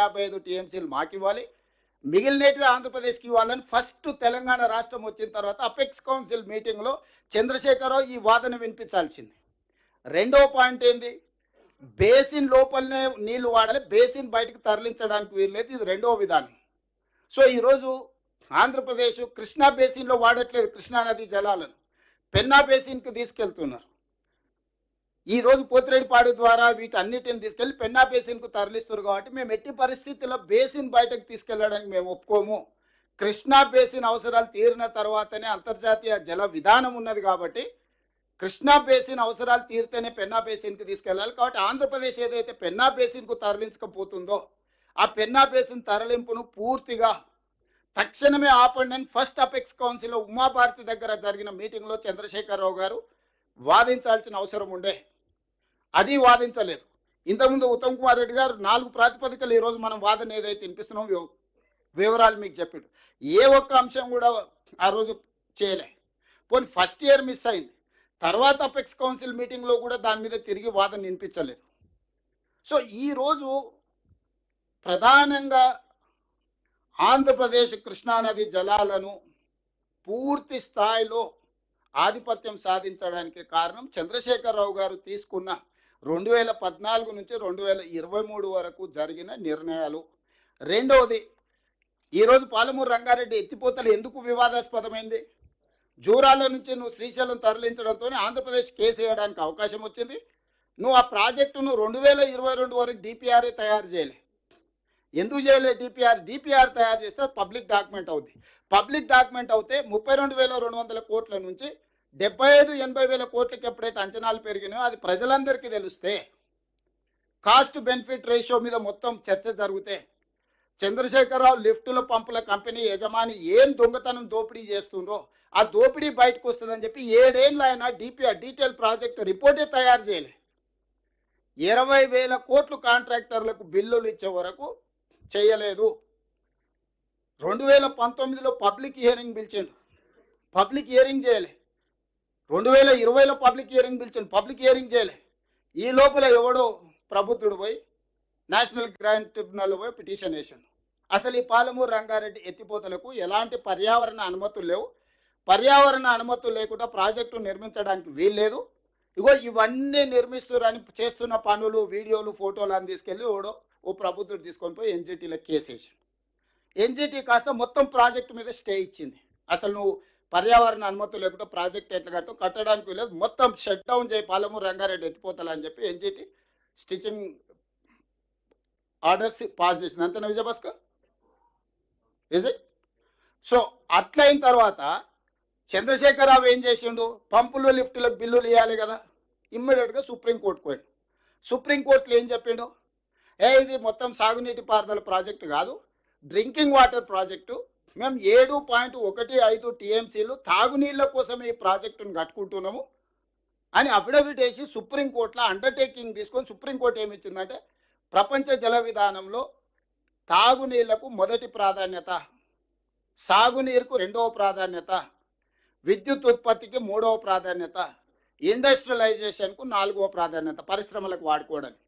155 టీఎంసీలు మాకు ఇవ్వాలి, మిగిలినవి ఆంధ్రప్రదేశ్కి ఇవ్వాలని ఫస్ట్ తెలంగాణ రాష్ట్రం వచ్చిన తర్వాత అపెక్స్ కౌన్సిల్ మీటింగ్లో చంద్రశేఖరరావు ఈ వాదన వినిపించాల్సింది. రెండో పాయింట్ ఏంది, బేసిన్ లోపలనే నీళ్లు వాడాలి, బేసిన్ బయటకు తరలించడానికి వీల్లేదు. ఇది రెండో విధానం. సో ఈరోజు ఆంధ్రప్రదేశ్ కృష్ణా బేసిన్లో వాడట్లేదు కృష్ణా నది జలాలను, పెన్నా బేసిన్కి తీసుకెళ్తున్నారు. ఈరోజు పోతిరెడ్డిపాడు ద్వారా వీటన్నిటిని తీసుకెళ్లి పెన్నా బేసిన్కు తరలిస్తారు. కాబట్టి మేము ఎట్టి పరిస్థితుల్లో బేసిన్ బయటకు తీసుకెళ్లడానికి మేము ఒప్పుకోము. కృష్ణా బేసిన్ అవసరాలు తీరిన తర్వాతనే అంతర్జాతీయ జల విధానం ఉన్నది కాబట్టి కృష్ణా బేసిన్ అవసరాలు తీరితేనే పెన్నా బేసిన్కి తీసుకెళ్లాలి. కాబట్టి ఆంధ్రప్రదేశ్ ఏదైతే పెన్నా బేసిన్కు తరలించకపోతుందో ఆ పెన్నా బేసిన్ తరలింపును పూర్తిగా తక్షణమే ఆపండి అని ఫస్ట్ అపెక్స్ కౌన్సిల్లో ఉమాభారతి దగ్గర జరిగిన మీటింగ్లో చంద్రశేఖరరావు గారు వాదించాల్సిన అవసరం ఉండే, అది వాదించలేదు. ఇంతకుముందు ఉత్తమ్ కుమార్ రెడ్డి గారు 4 ప్రాతిపదికలు ఈరోజు మనం వాదన ఏదైతే వినిపిస్తున్నాం వివరాలు మీకు చెప్పాడు. ఏ ఒక్క అంశం కూడా ఆ రోజు చేయలే. పోనీ ఫస్ట్ ఇయర్ మిస్ అయింది, తర్వాత అపెక్స్ కౌన్సిల్ మీటింగ్లో కూడా దాని మీద తిరిగి వాదన వినిపించలేదు. సో ఈరోజు ప్రధానంగా ఆంధ్రప్రదేశ్ కృష్ణానది జలాలను పూర్తి స్థాయిలో ఆధిపత్యం సాధించడానికి కారణం చంద్రశేఖరరావు గారు తీసుకున్న 2014 నుంచి 2023 వరకు జరిగిన నిర్ణయాలు. రెండవది, ఈరోజు పాలమూరు రంగారెడ్డి ఎత్తిపోతలు ఎందుకు వివాదాస్పదమైంది? జూరాల నుంచి నువ్వు శ్రీశైలం తరలించడంతో ఆంధ్రప్రదేశ్ కేసు వేయడానికి అవకాశం వచ్చింది. నువ్వు ఆ ప్రాజెక్టును 2022 వరకు డిపిఆర్ఏ తయారు చేయలే. ఎందుకు చేయలే? డిపిఆర్ తయారు చేస్తే పబ్లిక్ డాక్యుమెంట్ అవుతుంది. పబ్లిక్ డాక్యుమెంట్ అవుతే 32,200 కోట్ల నుంచి 75,000-80,000 కోట్లకి ఎప్పుడైతే అంచనాలు పెరిగినాయో అది ప్రజలందరికీ తెలిస్తే, కాస్ట్ బెనిఫిట్ రేషియో మీద మొత్తం చర్చ జరిగితే, చంద్రశేఖరరావు లిఫ్టుల పంపుల కంపెనీ యజమాని ఏం దొంగతనం దోపిడీ చేస్తుందో ఆ దోపిడీ బయటకు వస్తుందని చెప్పి 7 ఏళ్ళు ఆయన డిపిఆర్ డీటెయిల్ ప్రాజెక్ట్ రిపోర్టే తయారు చేయలే. 20,000 కోట్లు కాంట్రాక్టర్లకు బిల్లులు ఇచ్చే వరకు చేయలేదు. 2019లో పబ్లిక్ హియరింగ్ పిలిచిండు, పబ్లిక్ హియరింగ్ చేయలే. 2020లో పబ్లిక్ హియరింగ్ పిలిచిండు, పబ్లిక్ హియరింగ్ చేయలే. ఈ లోపల ఎవడో ప్రబుద్ధుడు పోయి నేషనల్ గ్రాండ్ ట్రిబ్యునల్ పోయి పిటిషన్ వేసిండు. అసలు ఈ పాలమూరు రంగారెడ్డి ఎత్తిపోతలకు ఎలాంటి పర్యావరణ అనుమతులు లేవు, పర్యావరణ అనుమతులు లేకుండా ప్రాజెక్టు నిర్మించడానికి వీల్లేదు. ఇగో ఇవన్నీ నిర్మిస్తున్నారని చేస్తున్న పనులు, వీడియోలు, ఫోటోలు అని తీసుకెళ్ళి ఓ ప్రబుద్ధుడు తీసుకొని పోయి ఎన్జిటీలో కేసు వేసిండు. ఎన్జిటీ కాస్త మొత్తం ప్రాజెక్టు మీద స్టే ఇచ్చింది. అసలు నువ్వు పర్యావరణ అనుమతులు లేకుండా ప్రాజెక్ట్ ఎట్లా కడతావు, కట్టడానికి వీలేదు, మొత్తం షట్ డౌన్ చేయి పాలమూరు రంగారెడ్డి ఎత్తిపోతలు అని చెప్పి ఎన్జిటీ స్టిచింగ్ ఆర్డర్స్ పాస్ చేసింది. అంతేనా విజయభాస్కర్? విజయ్. సో అట్లయిన తర్వాత చంద్రశేఖరరావు ఏం చేసిండు? పంపులు లిఫ్టులకు బిల్లులు ఇవ్వాలి కదా, ఇమ్మీడియట్గా సుప్రీంకోర్టుకు పోయిండు. సుప్రీంకోర్టులో ఏం చెప్పిండు? ఇది మొత్తం సాగునీటి పారుదల ప్రాజెక్టు కాదు, డ్రింకింగ్ వాటర్ ప్రాజెక్టు. మేము 7.15 టీఎంసీలు తాగునీళ్ళ కోసం ఈ ప్రాజెక్టును కట్టుకుంటున్నాము అని అఫిడవిట్ వేసి సుప్రీంకోర్టులో అండర్టేకింగ్ తీసుకొని సుప్రీంకోర్టు ఏమి ఇచ్చిందంటే, ప్రపంచ జల విధానంలో తాగునీళ్లకు మొదటి ప్రాధాన్యత, సాగునీరుకు 2వ ప్రాధాన్యత, విద్యుత్ ఉత్పత్తికి 3వ ప్రాధాన్యత, ఇండస్ట్రియలైజేషన్కు 4వ ప్రాధాన్యత, పరిశ్రమలకు వాడుకోవడానికి.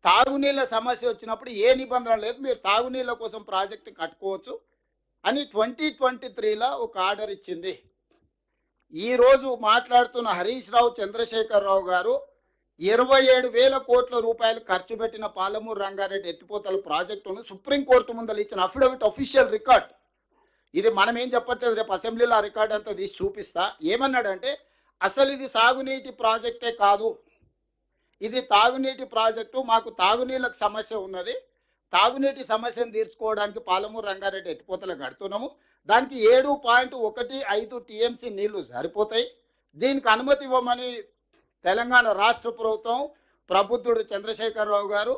తాగునీళ్ళ సమస్య వచ్చినప్పుడు ఏ నిబంధన లేదు, మీరు తాగునీళ్ళ కోసం ప్రాజెక్టు కట్టుకోవచ్చు అని 2023లో ఒక ఆర్డర్ ఇచ్చింది. ఈరోజు మాట్లాడుతున్న హరీష్ రావు, చంద్రశేఖరరావు గారు 27,000 కోట్ల రూపాయలు ఖర్చు పెట్టిన పాలమూరు రంగారెడ్డి ఎత్తిపోతల ప్రాజెక్టును సుప్రీంకోర్టు ముందర ఇచ్చిన అఫిడవిట్ అఫీషియల్ రికార్డ్. ఇది మనం ఏం చెప్పట్లేదు, రేపు అసెంబ్లీలో ఆ రికార్డ్ అంతా తీసి చూపిస్తా. ఏమన్నాడంటే, అసలు ఇది సాగునీటి ప్రాజెక్టే కాదు, ఇది తాగునీటి ప్రాజెక్టు, మాకు తాగునీళ్ళకు సమస్య ఉన్నది, తాగునీటి సమస్యను తీర్చుకోవడానికి పాలమూరు రంగారెడ్డి ఎత్తిపోతలు కడుతున్నాము, దానికి 7.15 టీఎంసీ నీళ్లు సరిపోతాయి, దీనికి అనుమతి ఇవ్వమని తెలంగాణ రాష్ట్ర ప్రభుత్వం ప్రబుద్ధుడు చంద్రశేఖరరావు గారు,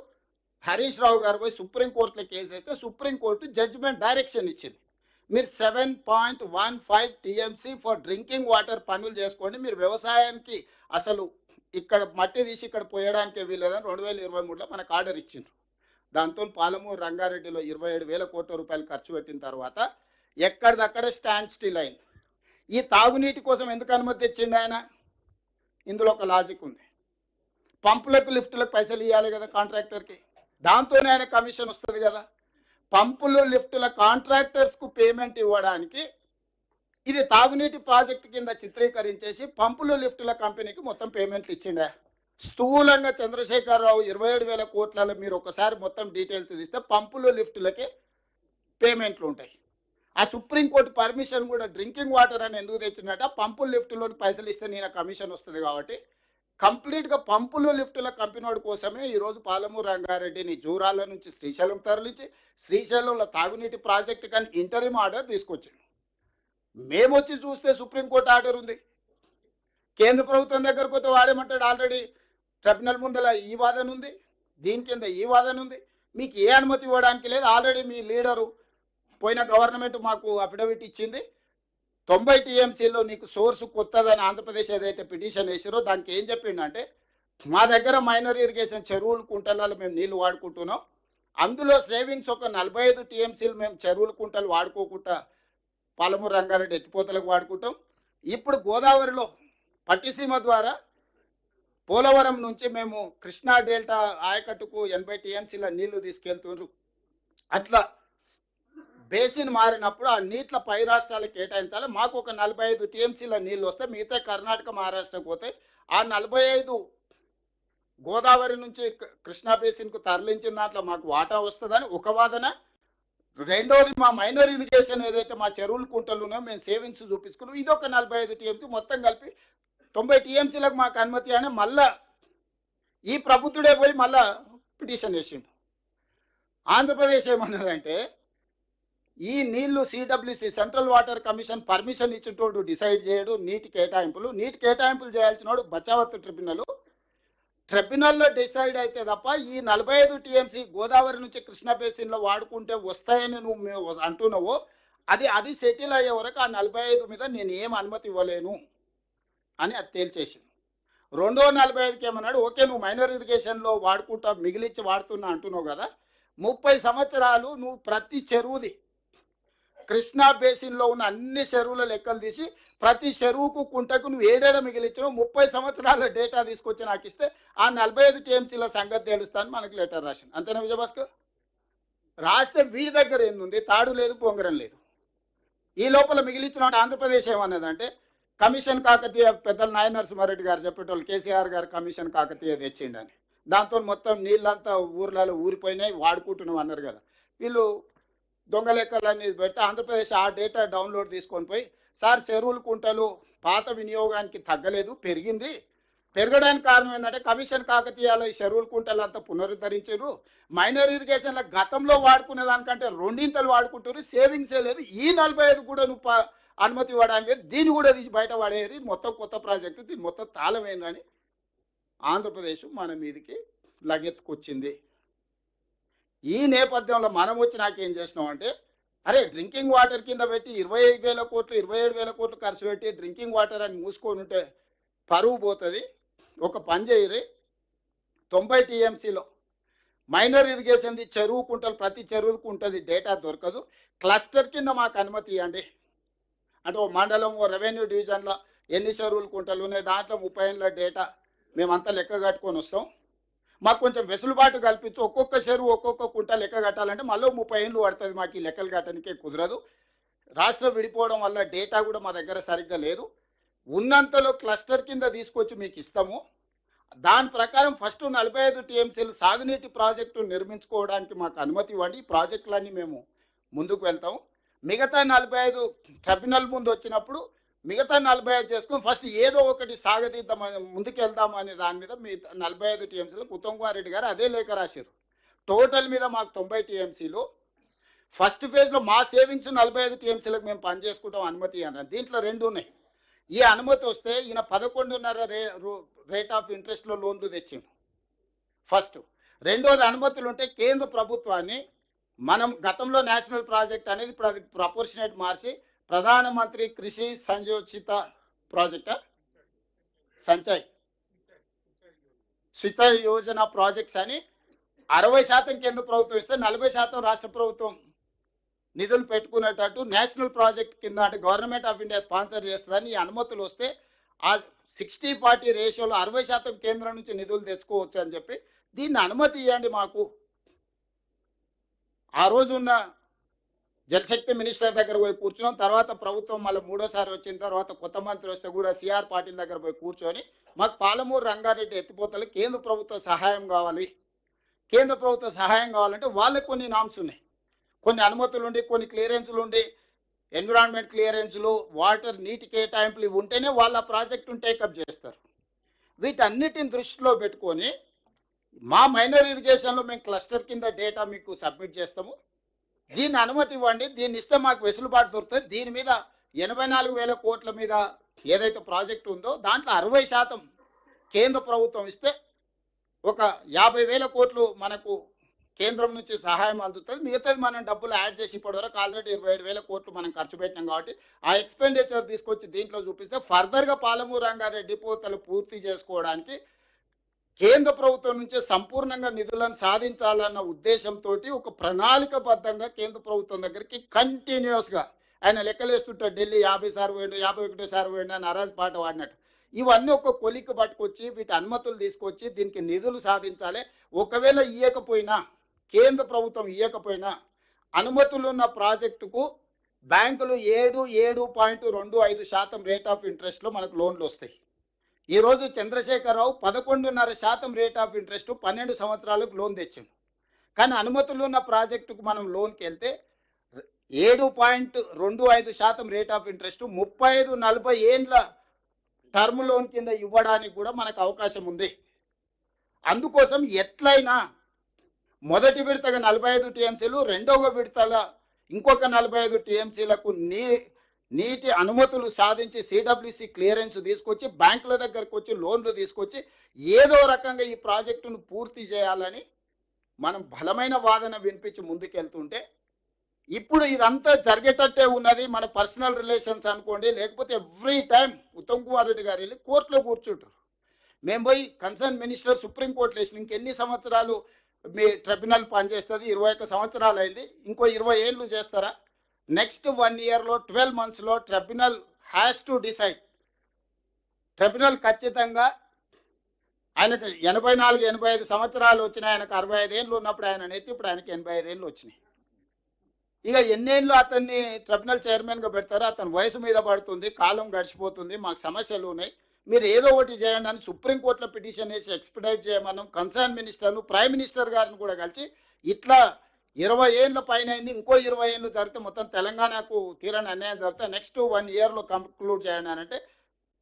హరీష్ రావు గారు పోయి సుప్రీంకోర్టులో కేసు అయితే సుప్రీంకోర్టు జడ్జిమెంట్ డైరెక్షన్ ఇచ్చింది. మీరు 7.15 టీఎంసీ ఫర్ డ్రింకింగ్ వాటర్ పనులు చేసుకోండి, మీరు వ్యవసాయానికి అసలు ఇక్కడ మట్టి తీసి ఇక్కడ పోయడానికే వీలేదని 2023లో మనకు ఆర్డర్ ఇచ్చిండ్రు. దాంతో పాలమూరు రంగారెడ్డిలో 27,000 కోట్ల రూపాయలు ఖర్చు పెట్టిన తర్వాత ఎక్కడిదక్కడే స్టాండ్ స్టిల్ అయింది. ఈ తాగునీటి కోసం ఎందుకు అనుమతి తెచ్చిండు ఆయన? ఇందులో ఒక లాజిక్ ఉంది. పంపులకు లిఫ్టులకు పైసలు ఇవ్వాలి కదా కాంట్రాక్టర్కి, దాంతోనే ఆయన కమిషన్ వస్తుంది కదా. పంపులు లిఫ్టుల కాంట్రాక్టర్స్ కు పేమెంట్ ఇవ్వడానికి ఇది తాగునీటి ప్రాజెక్టు కింద చిత్రీకరించేసి పంపులు లిఫ్టుల కంపెనీకి మొత్తం పేమెంట్లు ఇచ్చిండే. స్థూలంగా చంద్రశేఖరరావు 27,000 కోట్లలో మీరు ఒకసారి మొత్తం డీటెయిల్స్ తీస్తే పంపులు లిఫ్టులకే పేమెంట్లు ఉంటాయి. ఆ సుప్రీంకోర్టు పర్మిషన్ కూడా డ్రింకింగ్ వాటర్ అని ఎందుకు తెచ్చిందట, పంపులు లిఫ్టులోని పైసలు ఇస్తే నేను కమిషన్ వస్తుంది కాబట్టి కంప్లీట్గా పంపులు లిఫ్టుల కంపెనీవాడి కోసమే ఈరోజు పాలమూరు రంగారెడ్డిని జూరాల నుంచి శ్రీశైలం తరలించి శ్రీశైలంలో తాగునీటి ప్రాజెక్టు కానీ ఇంటరిమ్ ఆర్డర్ తీసుకొచ్చింది. మేము వచ్చి చూస్తే సుప్రీంకోర్టు ఆర్డర్ ఉంది. కేంద్ర ప్రభుత్వం దగ్గరకు పోతే వాడేమంటాడు, ఆల్రెడీ ట్రిబ్యునల్ ముందల ఈ వాదన ఉంది, దీని కింద ఈ వాదన ఉంది, మీకు ఏ అనుమతి ఇవ్వడానికి లేదు. ఆల్రెడీ మీ లీడరు పోయిన గవర్నమెంట్ మాకు అఫిడవిట్ ఇచ్చింది, 90 టీఎంసీలో నీకు సోర్సు కొత్తదని ఆంధ్రప్రదేశ్ ఏదైతే పిటిషన్ వేసారో దానికి ఏం చెప్పిండంటే, మా దగ్గర మైనర్ ఇరిగేషన్ చెరువులు కుంటలలో మేము నీళ్లు వాడుకుంటున్నాం, అందులో సేవింగ్స్ ఒక 45 టీఎంసీలు మేము చెరువులు కుంటలు వాడుకోకుండా పాలమూరు రంగారెడ్డి ఎత్తిపోతలకు వాడుకుంటాం. ఇప్పుడు గోదావరిలో పట్టిసీమ ద్వారా పోలవరం నుంచి మేము కృష్ణా డెల్టా ఆయకట్టుకు 80 టీఎంసీల నీళ్లు తీసుకెళ్తున్నారు. అట్లా బేసిన్ మారినప్పుడు ఆ నీట్ల పై రాష్ట్రాలకు కేటాయించాలి. మాకు ఒక 45 టీఎంసీల నీళ్లు వస్తే మిగతా కర్ణాటక మహారాష్ట్రకు పోతే ఆ 45 గోదావరి నుంచి కృష్ణా బేసిన్కు తరలించిన దాంట్లో మాకు వాటా వస్తుందని ఒక వాదన. రెండోది మా మైనర్ ఇరిగేషన్ ఏదైతే మా చెరువులు కుంటలు ఉన్నాయో మేము సేవింగ్స్ చూపించుకున్నాం, ఇది ఒక 45 టీఎంసీ, మొత్తం కలిపి 90 టీఎంసీలకు మాకు అనుమతి అని మళ్ళా ఈ ప్రభుత్వుడే పోయి మళ్ళా పిటిషన్ వేసిండు. ఆంధ్రప్రదేశ్ ఏమన్నదంటే, ఈ నీళ్లు CWC central water commission permission ఇచ్చినోడు డిసైడ్ చేయడు నీటి కేటాయింపులు చేయాల్సినోడు బచావత్ ట్రిబ్యునల్లో డిసైడ్ అయితే తప్ప ఈ 45 టీఎంసీ గోదావరి నుంచి కృష్ణా బేసిన్లో వాడుకుంటే వస్తాయని నువ్వు అంటున్నావు, అది సెటిల్ అయ్యే వరకు ఆ 45 మీద నేను ఏం అనుమతి ఇవ్వలేను అని అది తేల్చేసింది. రెండో 45కి ఏమన్నాడు, ఓకే నువ్వు మైనర్ ఇరిగేషన్లో వాడుకుంటా మిగిలిచ్చి వాడుతున్నా అంటున్నావు కదా, 30 సంవత్సరాలు నువ్వు ప్రతి చెరువుది కృష్ణా బేసిన్లో ఉన్న అన్ని చెరువుల లెక్కలు తీసి ప్రతి చెరువుకు కుంటకు నువ్వు ఏడేడా మిగిలిచ్చినావు, 30 సంవత్సరాల డేటా తీసుకొచ్చి నాకు ఇస్తే ఆ 45 టీఎంసీల సంగతి తెలుస్తాను మనకి లెటర్ రాసింది. అంతేనా విజయభాస్కర్? రాస్తే వీడి దగ్గర ఏంది, తాడు లేదు పొంగరం లేదు. ఈ లోపల మిగిలిచ్చిన ఆంధ్రప్రదేశ్ ఏమన్నదంటే, కమిషన్ కాకతీయ పెద్దల నాయ నరసింహారెడ్డి గారు చెప్పేటోళ్ళు కేసీఆర్ గారు కమిషన్ కాకతీయ తెచ్చిండని, దాంతో మొత్తం నీళ్ళంతా ఊర్లలో ఊరిపోయినాయి వాడుకుంటున్నాం అన్నారు కదా. వీళ్ళు దొంగ లెక్కలన్నీ పెడితే ఆంధ్రప్రదేశ్ ఆ డేటా డౌన్లోడ్ తీసుకొని పోయి, సార్ చెరువులు కుంటలు పాత వినియోగానికి తగ్గలేదు, పెరగడానికి కారణం ఏంటంటే కమిషన్ కాకతీయాల ఈ చెరువులు కుంటలు అంతా పునరుద్ధరించారు, మైనర్ ఇరిగేషన్ల గతంలో వాడుకునే దానికంటే 2 వాడుకుంటారు, సేవింగ్సే లేదు, ఈ 45 కూడా నువ్వు అనుమతి ఇవ్వడానికి దీన్ని కూడా తీసి బయట పడేది, మొత్తం కొత్త ప్రాజెక్టు, దీన్ని మొత్తం తాళమేందని ఆంధ్రప్రదేశ్ మన మీదకి లగెత్తుకొచ్చింది. ఈ నేపథ్యంలో మనం వచ్చి నాకేం చేసినామంటే, అరే డ్రింకింగ్ వాటర్ కింద పెట్టి 25,000 కోట్లు 27,000 కోట్లు ఖర్చు పెట్టి డ్రింకింగ్ వాటర్ అని మూసుకొని ఉంటే పరువు పోతుంది, ఒక పని చేయరు, 90 టీఎంసీలో మైనర్ ఇరిగేషన్ది చెరువు కుంటలు ప్రతి చెరువుకు ఉంటుంది, డేటా దొరకదు, క్లస్టర్ కింద మాకు అనుమతి ఇవ్వండి అంటే ఓ మండలం ఓ రెవెన్యూ డివిజన్లో ఎన్ని చెరువులు కుంటలు ఉన్నాయి దాంట్లో 30 ఏళ్ళ డేటా మేమంతా లెక్క కట్టుకొని వస్తాం, మాకు కొంచెం వెసులుబాటు కల్పించి ఒక్కొక్క చెరువు ఒక్కొక్క కుంట లెక్క కట్టాలంటే మళ్ళీ 30 ఏళ్ళు పడుతుంది, మాకు ఈ లెక్కలు కట్టడానికే కుదరదు, రాష్ట్రం విడిపోవడం వల్ల డేటా కూడా మా దగ్గర సరిగ్గా లేదు, ఉన్నంతలో క్లస్టర్ కింద తీసుకొచ్చి మీకు ఇస్తాము, దాని ప్రకారం ఫస్ట్ 45 టీఎంసీలు సాగునీటి ప్రాజెక్టు నిర్మించుకోవడానికి మాకు అనుమతి ఇవ్వండి, ఈ ప్రాజెక్టులన్నీ మేము ముందుకు వెళ్తాం, మిగతా 45 ట్రిబ్యునల్ ముందు వచ్చినప్పుడు మిగతా 45 చేసుకుని ఫస్ట్ ఏదో ఒకటి సాగదీద్దామని ముందుకు వెళ్దామని దాని మీద మీ 45 టీఎంసీలు ఉత్తమ్ కుమార్ రెడ్డి గారు అదే లేఖ రాశారు. టోటల్ మీద మాకు 90 టీఎంసీలు, ఫస్ట్ ఫేజ్లో మా సేవింగ్స్ 45 టీఎంసీలకు మేము పనిచేసుకుంటాం అనుమతి అన్నారు. దీంట్లో 2 ఉన్నాయి. ఈ అనుమతి వస్తే ఈయన 11.5 రేట్ ఆఫ్ ఇంట్రెస్ట్లో లోన్లు తెచ్చిండు ఫస్ట్. రెండోది అనుమతులు ఉంటే కేంద్ర ప్రభుత్వాన్ని మనం గతంలో నేషనల్ ప్రాజెక్ట్ అనేది ఇప్పుడు అది ప్రపోర్షనేట్ మార్చి ప్రధానమంత్రి కృషి సంయోజిత ప్రాజెక్ట్ సించాయ్ యోజన ప్రాజెక్ట్స్ అని 60% కేంద్ర ప్రభుత్వం ఇస్తే 40% రాష్ట్ర ప్రభుత్వం నిధులు పెట్టుకునేటట్టు నేషనల్ ప్రాజెక్ట్ కింద అంటే గవర్నమెంట్ ఆఫ్ ఇండియా స్పాన్సర్ చేస్తుందని ఈ అనుమతులు వస్తే ఆ 60-40 రేషియోలో 60% కేంద్రం నుంచి నిధులు తెచ్చుకోవచ్చు అని చెప్పి దీన్ని అనుమతి ఇవ్వండి మాకు ఆ రోజు ఉన్న జలశక్తి మినిస్టర్ దగ్గర పోయి కూర్చున్నాం. తర్వాత ప్రభుత్వం మళ్ళీ మూడోసారి వచ్చిన తర్వాత కొత్త మంత్రి వస్తే కూడా సిఆర్ పాటిల్ దగ్గర పోయి కూర్చొని మాకు పాలమూరు రంగారెడ్డి ఎత్తిపోతలు కేంద్ర ప్రభుత్వ సహాయం కావాలి, కేంద్ర ప్రభుత్వ సహాయం కావాలంటే వాళ్ళకి కొన్ని నామ్స్ ఉన్నాయి, కొన్ని అనుమతులు ఉండి, కొన్ని క్లియరెన్స్లు ఉండి, ఎన్విరాన్మెంట్ క్లియరెన్స్లు, వాటర్ నీటి కేటాయింపులు ఇవి ఉంటేనే వాళ్ళ ప్రాజెక్టును టేకప్ చేస్తారు. వీటన్నిటిని దృష్టిలో పెట్టుకొని మా మైనర్ ఇరిగేషన్లో మేము క్లస్టర్ కింద డేటా మీకు సబ్మిట్ చేస్తాము, దీన్ని అనుమతి ఇవ్వండి, దీన్ని ఇస్తే మాకు వెసులుబాటు దొరుకుతుంది. దీని మీద 84,000 కోట్ల మీద ఏదైతే ప్రాజెక్టు ఉందో దాంట్లో 60% కేంద్ర ప్రభుత్వం ఇస్తే ఒక 50,000 కోట్లు మనకు కేంద్రం నుంచి సహాయం అందుతుంది. మిగతాది మనం డబ్బులు యాడ్ చేసి ఇప్పటివరకు ఆల్రెడీ 27,000 కోట్లు మనం ఖర్చు పెట్టినాం కాబట్టి ఆ ఎక్స్పెండిచర్ తీసుకొచ్చి దీంట్లో చూపిస్తే ఫర్దర్గా పాలమూరు రంగారెడ్డి పోతలు పూర్తి చేసుకోవడానికి కేంద్ర ప్రభుత్వం నుంచి సంపూర్ణంగా నిధులను సాధించాలన్న ఉద్దేశంతో ఒక ప్రణాళికబద్ధంగా కేంద్ర ప్రభుత్వం దగ్గరికి కంటిన్యూస్గా ఆయన లెక్కలేస్తుంటాడు. ఢిల్లీ 50 సార్లు పోయిండు, 51 సార్లు పోయిండు అని అరాజ్ పాట వాడినట్టు ఇవన్నీ ఒక కొలిక్కి పట్టుకొచ్చి వీటి అనుమతులు తీసుకొచ్చి దీనికి నిధులు సాధించాలి. ఒకవేళ ఇవ్వకపోయినా, కేంద్ర ప్రభుత్వం ఇవ్వకపోయినా అనుమతులు ఉన్న ప్రాజెక్టుకు బ్యాంకులు 7.25% రేట్ ఆఫ్ ఇంట్రెస్ట్లో మనకు లోన్లు వస్తాయి. ఈరోజు చంద్రశేఖరరావు 11.5% రేట్ ఆఫ్ ఇంట్రెస్ట్ 12 సంవత్సరాలకు లోన్ తెచ్చిండు. కానీ అనుమతులు ఉన్న ప్రాజెక్టుకు మనం లోన్కి వెళ్తే 7.25% రేట్ ఆఫ్ ఇంట్రెస్ట్ 35-40 ఏండ్ల టర్మ్ లోన్ కింద ఇవ్వడానికి కూడా మనకు అవకాశం ఉంది. అందుకోసం ఎట్లయినా మొదటి విడతగా 45 టీఎంసీలు, రెండవ విడతల ఇంకొక 45 టీఎంసీలకు నీటి అనుమతులు సాధించి సిడబ్ల్యూసి క్లియరెన్స్ తీసుకొచ్చి బ్యాంకుల దగ్గరకు వచ్చి లోన్లు తీసుకొచ్చి ఏదో రకంగా ఈ ప్రాజెక్టును పూర్తి చేయాలని మనం బలమైన వాదన వినిపించి ముందుకెళ్తుంటే ఇప్పుడు ఇదంతా జరిగేటట్టే ఉన్నది. మన పర్సనల్ రిలేషన్స్ అనుకోండి, లేకపోతే ఎవ్రీ టైం ఉత్తమ్ కుమార్ రెడ్డి గారు వెళ్ళి కోర్టులో కూర్చుంటారు. మేము పోయి కన్సర్న్ మినిస్టర్ సుప్రీంకోర్టులో వేసిన ఇంకెన్ని సంవత్సరాలు మీ ట్రిబ్యునల్ పనిచేస్తుంది? 21 సంవత్సరాలు అయింది, ఇంకో 20 ఏళ్ళు చేస్తారా? నెక్స్ట్ 1 ఇయర్లో 12 మంత్స్లో tribunal has to decide. Tribunal ఖచ్చితంగా ఆయనకు 84-85 సంవత్సరాలు వచ్చినాయి, ఆయనకు 65 ఏళ్ళు ఉన్నప్పుడు ఆయన నెత్తి, ఇప్పుడు ఆయనకి 85 ఏళ్ళు వచ్చినాయి. ఇక ఎన్నేళ్ళు అతన్ని ట్రిబ్యునల్ చైర్మన్గా పెడతారో అతని వయసు మీద పడుతుంది, కాలం గడిచిపోతుంది, మాకు సమస్యలు ఉన్నాయి, మీరు ఏదో ఒకటి చేయండి అని సుప్రీంకోర్టులో పిటిషన్ వేసి ఎక్స్పెడైట్ చేయమన్నాం. కన్సర్న్ మినిస్టర్ను, ప్రైమ్ మినిస్టర్ గారిని కూడా కలిసి ఇట్లా 20 ఏళ్ళ పైన అయింది, ఇంకో 20 ఏళ్ళు జరిగితే మొత్తం తెలంగాణకు తీరని అన్యాయం జరిగితే నెక్స్ట్ 1 ఇయర్లో కంక్లూడ్ చేయండి అని అంటే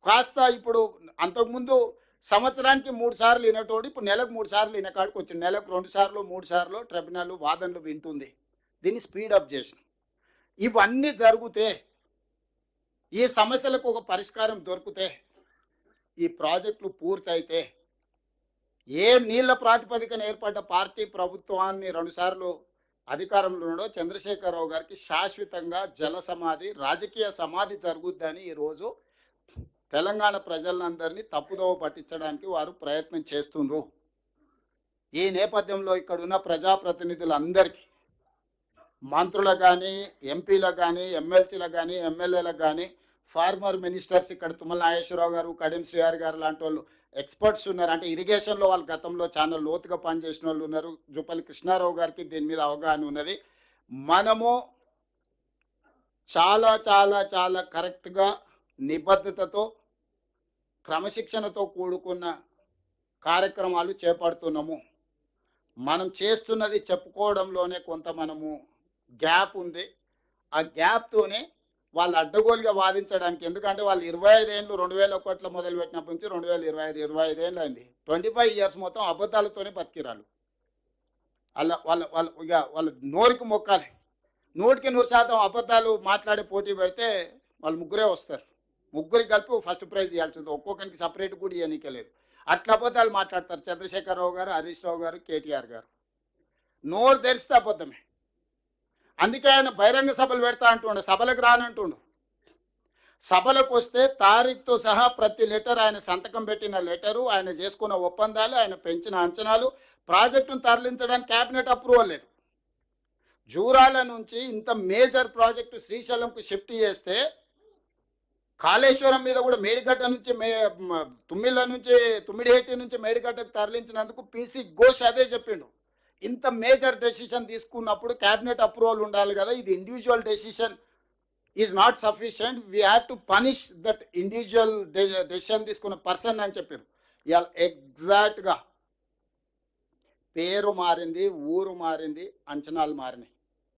కాస్త ఇప్పుడు అంతకుముందు సంవత్సరానికి 3 సార్లు వినటోడు ఇప్పుడు నెలకు 3 సార్లు వినకాడికి వచ్చింది. నెలకు 2 సార్లు 3 సార్లు ట్రిబ్యునల్ వాదనలు వింటుంది. దీన్ని స్పీడప్ చేసిన ఇవన్నీ జరిగితే ఈ సమస్యలకు ఒక పరిష్కారం దొరికితే ఈ ప్రాజెక్టులు పూర్తయితే ఏ నీళ్ల ప్రాతిపదికన ఏర్పడ్డ పార్టీ ప్రభుత్వాన్ని 2 సార్లు అధికారంలో ఉండో చంద్రశేఖరరావు గారికి శాశ్వతంగా జల సమాధి, రాజకీయ సమాధి జరుగుద్దని ఈరోజు తెలంగాణ ప్రజలందరినీ తప్పుదోవ పట్టించడానికి వారు ప్రయత్నం చేస్తుండ్రు. ఈ నేపథ్యంలో ఇక్కడ ఉన్న ప్రజాప్రతినిధులందరికీ, మంత్రులకు కానీ, ఎంపీలకు కానీ, ఎమ్మెల్సీలకు కానీ, ఎమ్మెల్యేలకు కానీ, ఫార్మర్ మినిస్టర్స్ ఇక్కడ తుమ్మల నాగేశ్వరరావు గారు, కడియం శ్రీహరి గారు లాంటి వాళ్ళు ఎక్స్పర్ట్స్ ఉన్నారు. అంటే ఇరిగేషన్లో వాళ్ళు గతంలో చాలా లోతుగా పనిచేసిన వాళ్ళు ఉన్నారు. జూపల్లి కృష్ణారావు గారికి దీని మీద అవగాహన ఉన్నది. మనము చాలా చాలా చాలా కరెక్ట్గా నిబద్ధతతో క్రమశిక్షణతో కూడుకున్న కార్యక్రమాలు చేపడుతున్నాము. మనం చేస్తున్నది చెప్పుకోవడంలోనే కొంత మనము గ్యాప్ ఉంది. ఆ గ్యాప్తోనే వాళ్ళు అడ్డగోలుగా వాదించడానికి, ఎందుకంటే వాళ్ళు 25 ఏళ్ళు 2001లో మొదలుపెట్టినప్పటి నుంచి 2025 ఏళ్ళు అయింది. 25 ఇయర్స్ మొత్తం అబద్ధాలతోనే బతికిరాలు. వాళ్ళ నోరుకి మొక్కాలి. 100% అబద్ధాలు మాట్లాడే పోటీ పెడితే వాళ్ళు ముగ్గురే వస్తారు. ముగ్గురికి కలిపి ఫస్ట్ ప్రైజ్ ఇవ్వాల్సింది, ఒక్కొక్కరికి సపరేట్ కూడా ఇవ్వనీకే లేదు. అట్లా అబద్ధాలు మాట్లాడతారు చంద్రశేఖరరావు గారు, హరీష్ రావు గారు, కేటీఆర్ గారు. నోరు తెరిస్తే అబద్ధమే. అందుకే ఆయన బహిరంగ సభలు పెడతా అంటుండే, సభలకు రానంటుండు. సభలకు వస్తే తారీఖుతో సహా ప్రతి లెటర్, ఆయన సంతకం పెట్టిన లెటరు, ఆయన చేసుకున్న ఒప్పందాలు, ఆయన పెంచిన అంచనాలు, ప్రాజెక్టును తరలించడానికి క్యాబినెట్ అప్రూవల్ లేదు. జూరాల నుంచి ఇంత మేజర్ ప్రాజెక్టు శ్రీశైలంకు షిఫ్ట్ చేస్తే కాళేశ్వరం మీద కూడా మేడిగడ్డ నుంచి తుమ్మిళ్ళ నుంచి తుమ్మిడిహేటి నుంచి మేడిగడ్డకు తరలించినందుకు పీసీ ఘోష్ అదే చెప్పిండు. ఇంత మేజర్ డెసిషన్ తీసుకున్నప్పుడు క్యాబినెట్ అప్రూవల్ ఉండాలి కదా. ఇది individual decision is not sufficient, we have to punish that individual decision తీసుకున్న పర్సన్ అని చెప్పారు. ఇవాళ ఎగ్జాక్ట్గా పేరు మారింది, ఊరు మారింది, అంచనాలు మారినాయి.